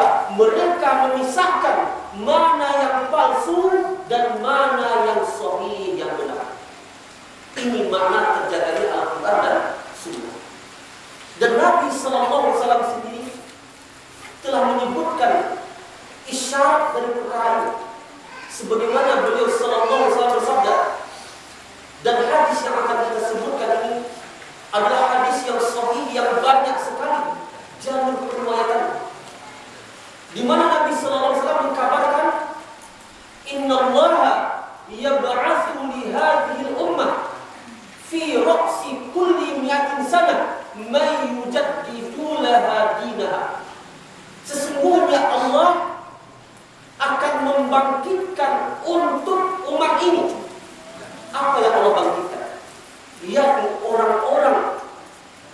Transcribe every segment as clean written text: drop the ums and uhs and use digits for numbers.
sehingga mereka memisahkan mana yang palsu dan mana yang sahih, yang benar. Ini makna terjaganya Al-Quran dan Sunnah. Dan Nabi SAW sendiri telah menyebutkan isyarat dari perkara ini, sebagaimana beliau SAW bersabda. Dan hadis yang akan kita sebutkan ini adalah hadis yang sahih, yang banyak sekali jalur periwayatan, di mana Nabi SAW mengkabarkan, Innallaha yab'atsu li hadhihi al-ummah fi ra'si kulli mi'atin sanah may yujaddidu laha dinaha. Sesungguhnya Allah akan membangkitkan untuk umat ini. Apa yang Allah bangkitkan? Yakni orang-orang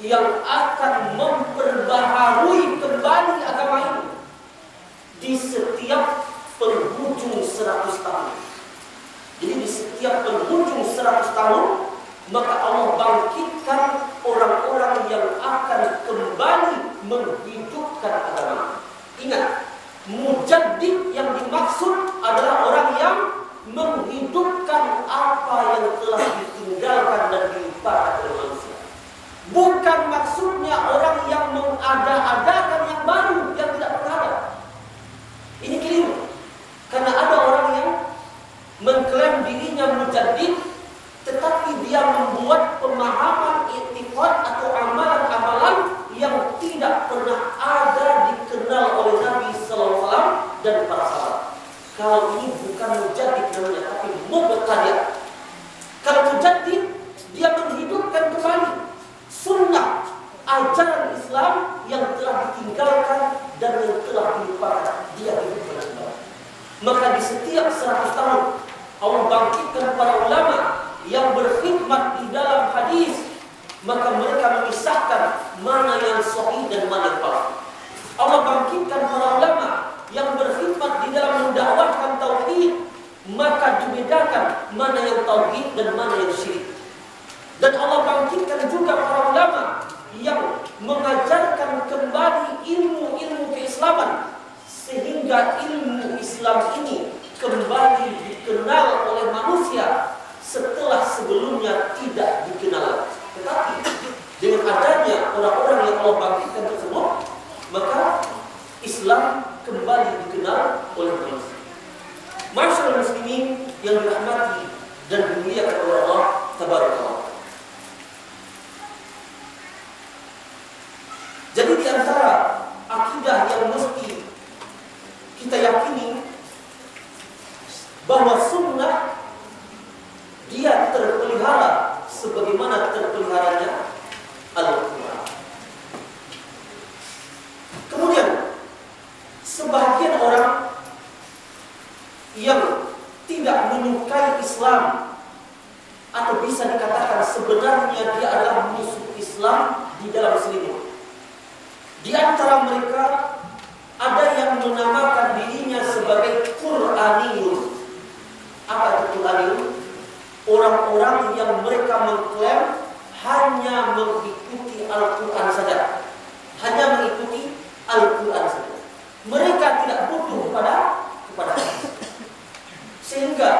yang akan memperbaharui kembali agama ini di setiap penghujung 100 tahun. Jadi di setiap penghujung 100 tahun, maka Allah bangkitkan orang-orang yang akan kembali menghidupkan agama. Ingat, mujaddid yang dimaksud adalah orang yang menghidupkan apa yang telah ditinggalkan dan dilupakan oleh manusia. Bukan maksudnya orang yang mengada-adakan yang baru, yang tidak pernah ada. Ini keliru. Karena ada orang yang mengklaim dirinya mujaddid, tetapi dia membuat pemahaman i'tiqad atau amalan-amalan yang tidak pernah ada dikenal oleh Nabi SAW dan para sahabat. Kalau ini bukan mujaddid namanya, tapi mubtadi'. Kalau mujaddid, dia menghidupkan kembali sunnah ajaran Islam yang telah ditinggalkan dan yang telah dilupakan. Dia hidupkan kembali. Maka di setiap 100 tahun Allah bangkitkan para ulama yang berkhidmat di dalam hadis, maka mereka memisahkan mana yang sahih dan mana yang palsu. Allah bangkitkan para ulama yang berkhidmat di dalam mendakwahkan tauhid, maka dibedakan mana yang tauhid dan mana yang syirik. Dan Allah bangkitkan juga para ulama yang mengajarkan kembali ilmu-ilmu keislaman, sehingga ilmu Islam ini kembali dikenal oleh manusia setelah sebelumnya tidak dikenal. Tetapi dengan adanya orang-orang yang Allah bangkitkan tersebut, maka Islam kembali dikenal oleh manusia. Masyaallah muslimin yang dirahmati dan dimuliakan oleh Allah Tabaraka. Jadi di antara akidah yang mesti kita yakini bahwa sunnah dia terpelihara sebagaimana terpeliharanya Al-Quran. Kemudian sebagian orang yang tidak menyukai Islam, atau bisa dikatakan sebenarnya dia adalah musuh Islam di dalam selimut. Di antara mereka ada yang menamakan dirinya sebagai Qur'aniyun. Apa itu Qur'aniyun? Orang-orang yang mereka mengklaim hanya mengikuti Al-Quran saja, hanya mengikuti Al-Quran saja. Mereka tidak butuh kepada sehingga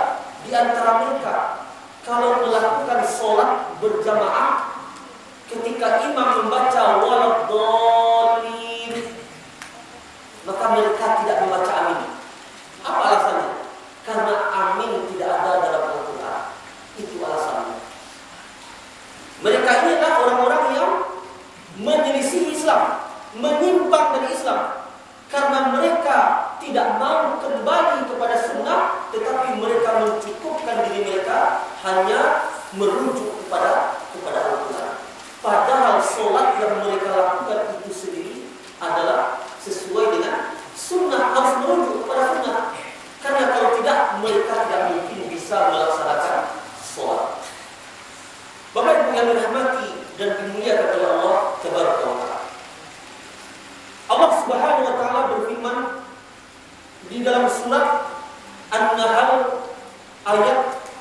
di antara mereka kalau melakukan sholat berjamaah, ketika imam membaca waladhdallin, maka mereka tidak membaca amin. Apa alasannya? Karena amin tidak ada dalam Al-Quran. Itu alasannya. Mereka ini adalah orang-orang yang menyelisih Islam, menyimpang dari Islam, karena mereka tidak mau kembali kepada sunnah, tetapi mereka mencukupkan diri mereka hanya merujuk kepada Al-Quran. Padahal sholat yang mereka lakukan itu sendiri adalah sesuai dengan sunnah, harus merujuk kepada sunnah. Karena kalau tidak, mereka tidak mungkin bisa melaksanakan sholat. Bapak Ibu yang dirahmati dan dimuliakan oleh Allah Tabaraka wa Ta'ala. Allah Subhanahu wa Ta'ala berfirman di dalam surat An-Nahl ayat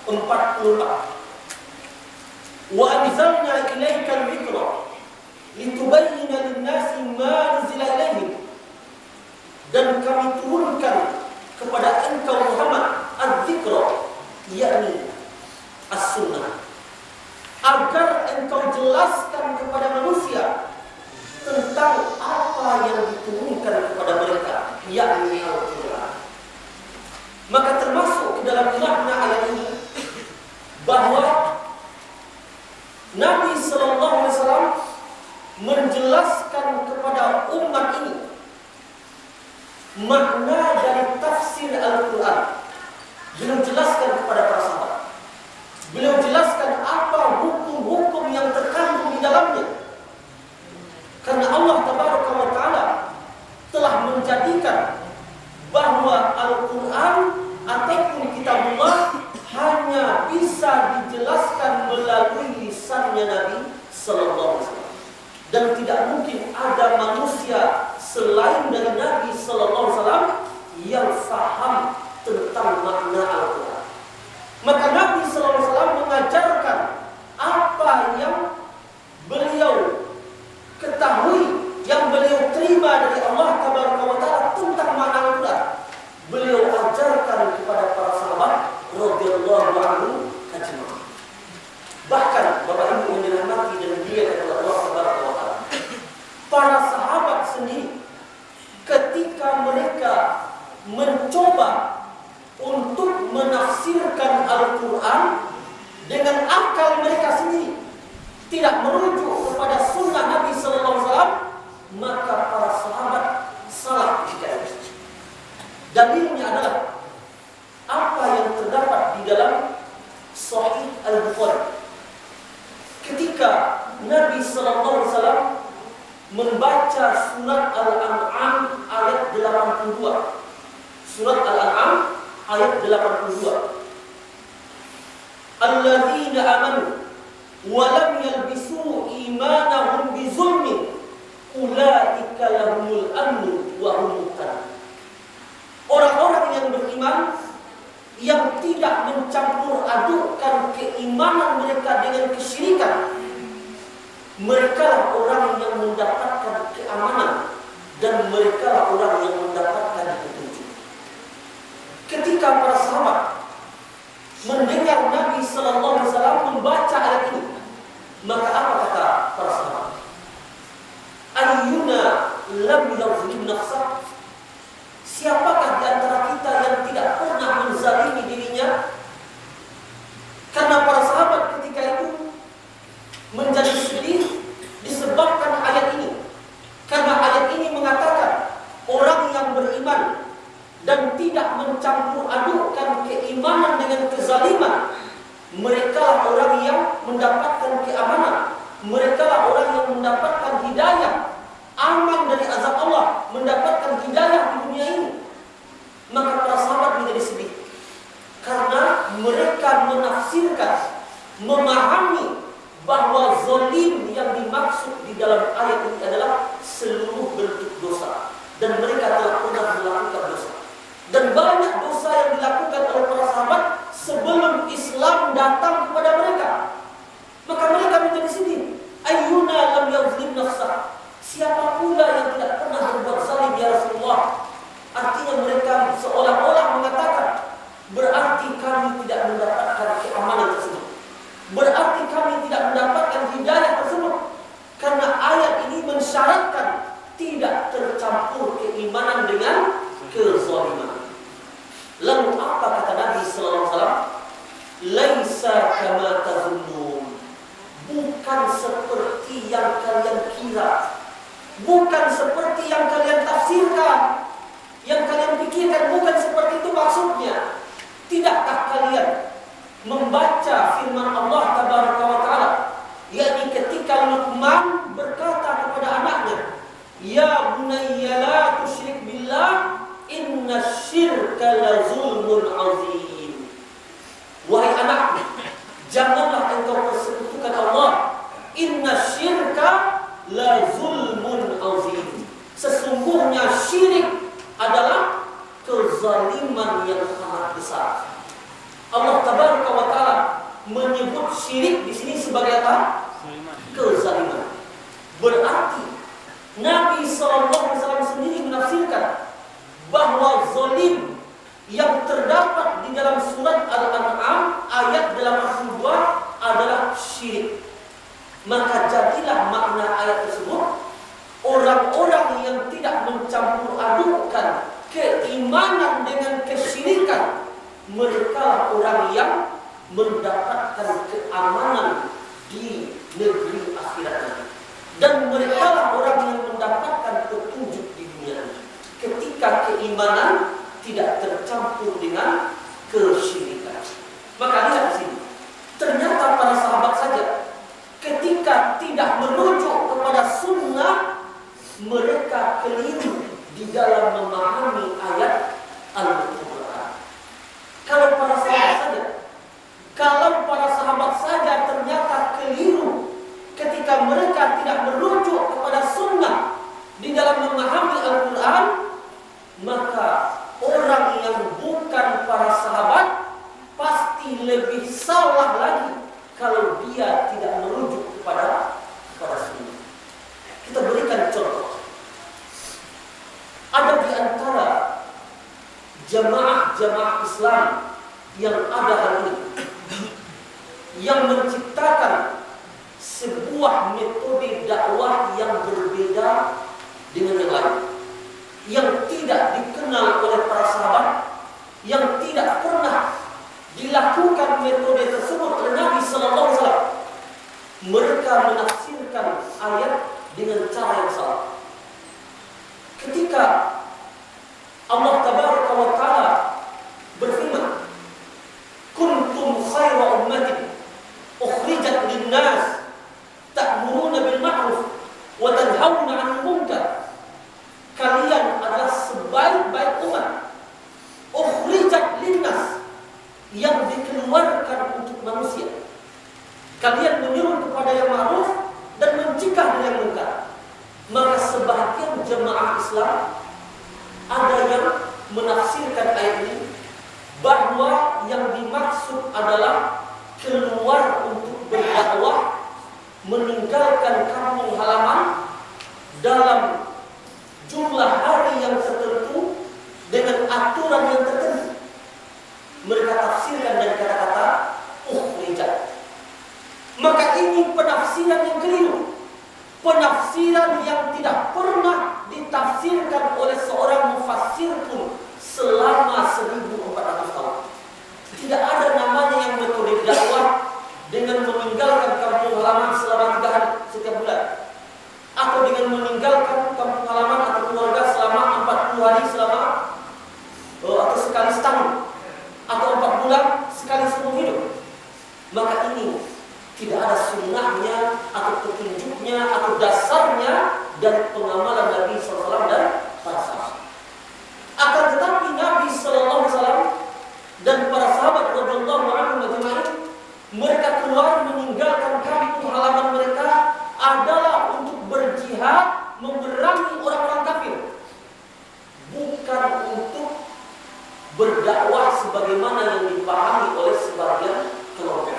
44. Wa anzalna ilaika dzikra litubayyana lin-nasi ma nuzila ilaihim. dan kami turunkan kepada engkau Muhammad az-zikra, yakni as-sunnah, agar engkau jelaskan kepada manusia tentang apa yang diturunkan kepada mereka, yakni Al-Quran. Maka termasuk ke dalam makna ayat ini bahwa Nabi sallallahu alaihi wasallam menjelaskan kepada umat ini makna dari tafsir Al-Quran. Beliau jelaskan kepada para sahabat. Beliau jelaskan apa hukum-hukum yang terkandung di dalamnya. Karena Allah Tabaraka wa Ta'ala telah menjadikan bahwa Al-Quran ataupun kitabullah hanya bisa dijelaskan melalui lisannya Nabi sallallahu alaihi wasallam. Dan tidak mungkin ada manusia selain dari Nabi sallallahu alaihi wasallam yang faham tentang makna Al-Quran. Maka Nabi sallallahu alaihi wasallam mengajarkan apa yang beliau ketahui, yang beliau terima dari Allah Tabaraka wa Ta'ala tentang makna Al-Quran. Beliau ajarkan kepada para sahabat radhiyallahu anhum ajma'in. Bahkan Bapak Ibu yang dirahmati dan dimuliakan oleh Allah Tabaraka wa Ta'ala, para sahabat sendiri ketika mereka mencoba untuk menafsirkan Al-Quran dengan akal mereka sendiri, tidak merujuk kepada sunnah Nabi sallallahu alaihi wasallam, maka para sahabat salah bicara. Dalilnya adalah apa yang terdapat di dalam Sahih Al-Bukhari. Ketika Nabi sallallahu alaihi wasallam membaca surat Al-An'am ayat 82. Surat Al-An'am ayat 82. Alladzina amanu wa lam yalbisu imanahum bizulmin ulaika lahumul amnu wa hum muhtadun. Orang-orang yang beriman yang tidak mencampur adukkan keimanan mereka dengan kesyirikan, mereka lah orang yang mendapatkan keamanan dan mereka lah orang yang mendapatkan petunjuk. Ketika para sahabat mendengar Nabi sallallahu alaihi wasallam membaca ayat ini, maka apa kata para sahabat? Ayyuna lam yazlim nafsah? Siapakah di antara kita yang tidak pernah menzalimi dirinya? Karena para sahabat ketika itu menjadi sedih disebabkan ayat ini. Karena ayat ini mengatakan orang yang beriman dan tidak mencampur adukkan keimanan dengan kezaliman, mereka lah orang yang mendapatkan keamanan, mereka lah orang yang mendapatkan hidayah, aman dari azab Allah, mendapatkan hidayah di dunia ini. Maka para sahabat menjadi sedih karena mereka menafsirkan, memahami bahwa zalim yang dimaksud di dalam ayat ini adalah seluruh bentuk dosa, dan mereka telah pernah melakukan dosa. Dan banyak dosa yang dilakukan oleh para sahabat sebelum Islam datang kepada mereka. Maka mereka menjadi sedih. Ayyuna lam yazlim nafsah? Siapa pula yang tidak pernah berbuat zalim ya Rasulullah? Artinya mereka seolah-olah mengatakan, berarti kami tidak mendapatkan keamanan tersebut, berarti kami tidak mendapatkan hidayah tersebut, karena ayat ini mensyaratkan tidak tercampur keimanan dengan kezaliman. Lalu apa kata Nabi sallallahu alaihi wasallam? Laisa kama tazunnun. Bukan seperti yang kalian kira, bukan seperti yang kalian tafsirkan, yang kalian pikirkan, bukan seperti itu maksudnya. Tidakkah kalian membaca firman Allah Tabaraka wa Ta'ala, yakni ketika Luqman berkata kepada anaknya, ya bunayya la tusyrik billah inna syirka la zulmun azim. Wahai anakku, janganlah engkau persekutukan Allah. Inna syirka la zulmun azim. Sesungguhnya syirik adalah kezaliman yang sangat besar. Allah Tabaraka wa Ta'ala menyebut syirik di sini sebagai apa? Kezaliman. Berarti Nabi sallallahu alaihi wasallam sendiri menafsirkan dalam surat Al-An'am ayat 82 adalah syirik. Maka jadilah makna ayat tersebut, orang-orang yang tidak mencampur adukan keimanan dengan kesyirikan, mereka orang yang mendapatkan keamanan di negeri akhirat nanti. Dan mereka lah orang yang mendapatkan petunjuk di dunia ini, ketika keimanan tidak tercampur dengan kesyirikan. Maka lihat di sini, ternyata para sahabat saja ketika tidak merujuk kepada sunnah, mereka keliru di dalam memahami ayat Al-Quran. Kalau para sahabat saja ternyata keliru ketika mereka tidak merujuk kepada sunnah di dalam memahami Al-Quran, maka orang yang bukan para sahabat pasti lebih salah lagi kalau dia tidak merujuk kepada sunnah. Kita berikan contoh. Ada di antara jamaah-jamaah Islam yang ada hari ini yang menciptakan sebuah metode dakwah yang berbeda dengan yang lain, yang tidak dikenal oleh para sahabat, yang tidak pernah dilakukan metode tersebut oleh Nabi Sallallahu Alaihi Wasallam. Mereka menafsirkan ayat dengan cara yang salah. Ketika Allah Tabaraka wa Ta'ala berfirman, "Kuntum khaira ummatin ukhrijat lin-nas ta'muruna bil ma'ruf wa tanhauna 'anil munkar." Kalian adalah sebaik-baik umat, ukhrijat lin-nas, yang dikeluarkan untuk manusia. Kalian menyuruh kepada yang ma'ruf dan mencegah dari yang munkar. Maka sebagian jemaah Islam ada yang menafsirkan ayat ini bahwa yang dimaksud adalah keluar untuk berdakwah, meninggalkan kampung halaman dalam jumlah hari yang tertentu dengan aturan yang tertentu. Mereka tafsirkan dari kata-kata ukhrijat. Maka ini penafsiran yang keliru, penafsiran yang tidak pernah ditafsirkan oleh seorang mufassir pun selama 1400 tahun. Tidak ada namanya yang metode dakwah dengan meninggalkan kampung halaman selama 3 hari setiap bulan, atau dengan meninggalkan kampung halaman atau keluarga selama 40 hari atau sekali setahun, atau 4 bulan sekali seumur hidup. Maka ini tidak ada sunnahnya atau petunjuknya atau dasarnya dari pengamalan Nabi SAW dan para sahabat. Akan tetapi Nabi SAW dan para sahabat radhiyallahu anhum ajma'in, mereka keluar meninggalkan kampung halaman mereka adalah untuk berjihad memerangi orang-orang kafir, bukan untuk berdakwah sebagaimana yang dipahami oleh sebagian kelompok.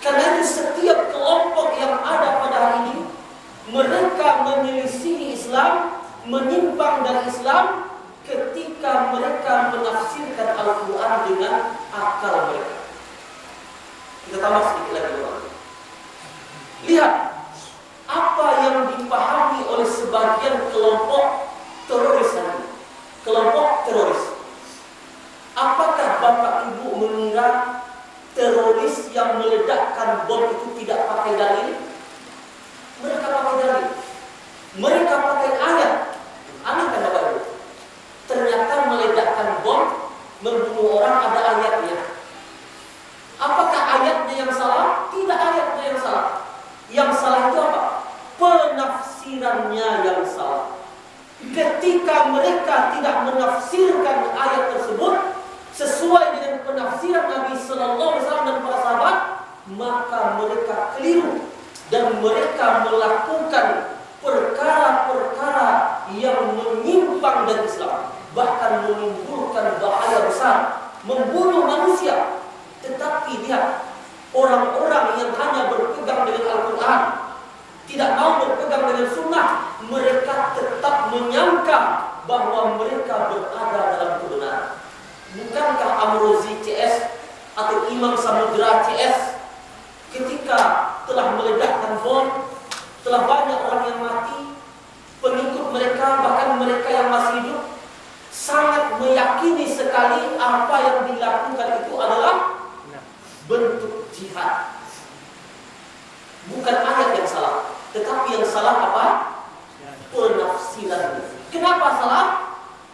Karena itu setiap kelompok yang ada pada hari ini, mereka menyelisihi Islam, menyimpang dari Islam ketika mereka menafsirkan Al-Quran dengan akal mereka. Kita tambah sedikit lagi. Lihat apa yang dipahami oleh sebagian kelompok teroris hari ini. Kelompok teroris. Apakah Bapak Ibu mengira teroris yang meledakkan bom itu tidak pakai dalil? Mereka pakai dalil. Mereka pakai ayat. Aneh kan Bapak Ibu? Ternyata meledakkan bom, membunuh orang ada ayatnya. Apakah ayatnya yang salah? Tidak ayatnya yang salah. Yang salah itu apa? Penafsirannya yang salah. Ketika mereka tidak menafsirkan ayat tersebut sesuai dengan penafsiran Nabi Sallallahu Alaihi Wasallam dan para sahabat, maka mereka keliru dan mereka melakukan perkara-perkara yang menyimpang dari Islam, bahkan menimbulkan bahaya besar, membunuh manusia. Tetapi lihat, orang-orang yang hanya berpegang dengan Al-Quran, tidak mau berpegang dengan sunnah, mereka tetap menyangka bahwa mereka berada dalam kebenaran. Bukankah Amrozi CS atau Imam Samudra CS ketika telah meledakkan bom, telah banyak orang yang mati, pengikut mereka, bahkan mereka yang masih hidup, sangat meyakini sekali apa yang dilakukan itu adalah bentuk jihad. Bukan ayat yang salah, tetapi yang salah apa? Penafsiran. Kenapa salah?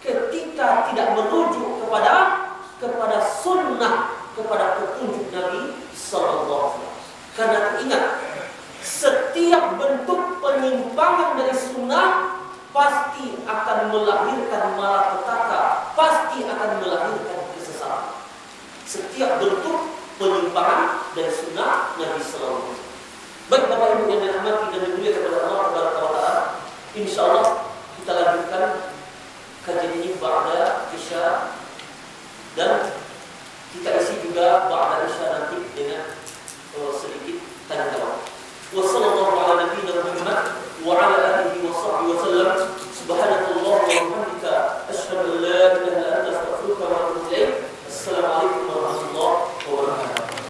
Ketika tidak merujuk kepada sunnah, kepada petunjuk Nabi Sallallahu Alaihi Wasallam. Karena ingat, setiap bentuk penyimpangan dari sunnah pasti akan melahirkan malapetaka, pasti akan melahirkan kesesatan. Setiap bentuk penyimpangan dari sunnah Nabi Sallallahu Alaihi Wasallam. Baik Bapak Ibu yang dirahmati